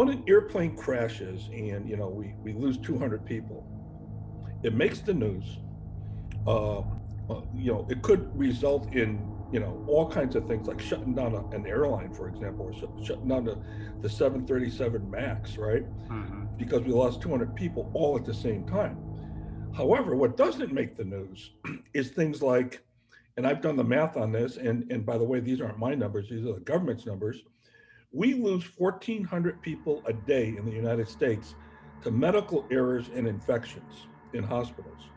when an airplane crashes and we lose 200 people, it makes the news. It could result in all kinds of things like shutting down an airline, for example, or shutting down the 737 Max, right? Mm-hmm. Because we lost 200 people all at the same time. However, what doesn't make the news is things like, and I've done the math on this, and by the way, these aren't my numbers; these are the government's numbers. We lose 1,400 people a day in the United States to medical errors and infections in hospitals.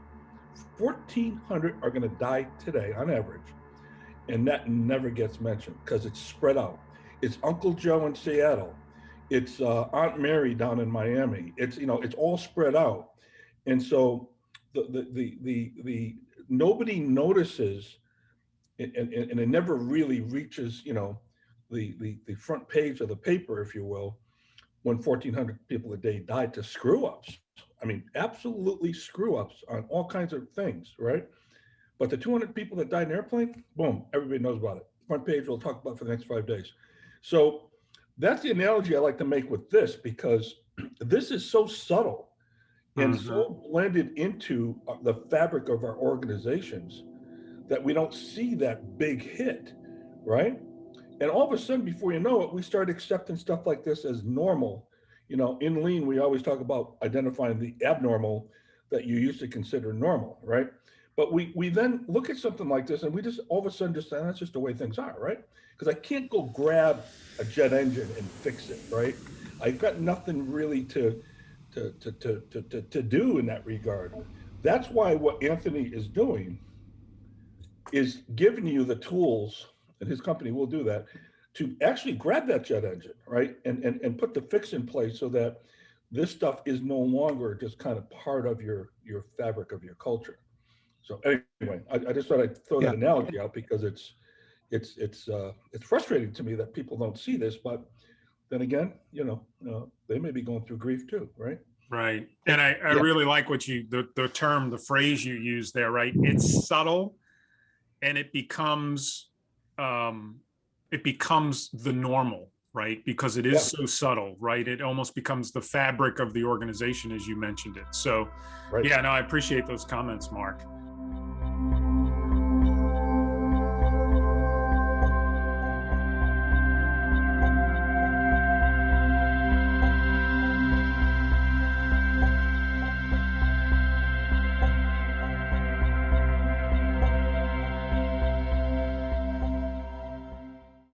1,400 are going to die today on average, and that never gets mentioned because it's spread out. It's Uncle Joe in Seattle. It's Aunt Mary down in Miami. It's all spread out, and so the nobody notices, and it never really reaches the front page of the paper, if you will, when 1,400 people a day died to screw ups. I mean, absolutely screw ups on all kinds of things, right? But the 200 people that died in an airplane, boom, everybody knows about it. Front page we'll talk about for the next 5 days. So that's the analogy I like to make with this, because this is so subtle and Mm-hmm. so blended into the fabric of our organizations that we don't see that big hit, right? And all of a sudden, before you know it, we start accepting stuff like this as normal. In lean, we always talk about identifying the abnormal that you used to consider normal, right? But we then look at something like this and we just all of a sudden just say, that's just the way things are, right? Because I can't go grab a jet engine and fix it, right? I've got nothing really to do in that regard. That's why what Anthony is doing is giving you the tools, and his company will do that, to actually grab that jet engine, right? And put the fix in place so that this stuff is no longer just kind of part of your fabric of your culture. So anyway, I just thought I'd throw that Yeah. analogy out because it's frustrating to me that people don't see this, but then again, they may be going through grief too, right? Right. And I Yeah. really like what the term, the phrase you use there, right? It's subtle and it becomes the normal, right? Because it is Yeah. so subtle, right? It almost becomes the fabric of the organization, as you mentioned it. So Right. yeah, no, I appreciate those comments, Mark.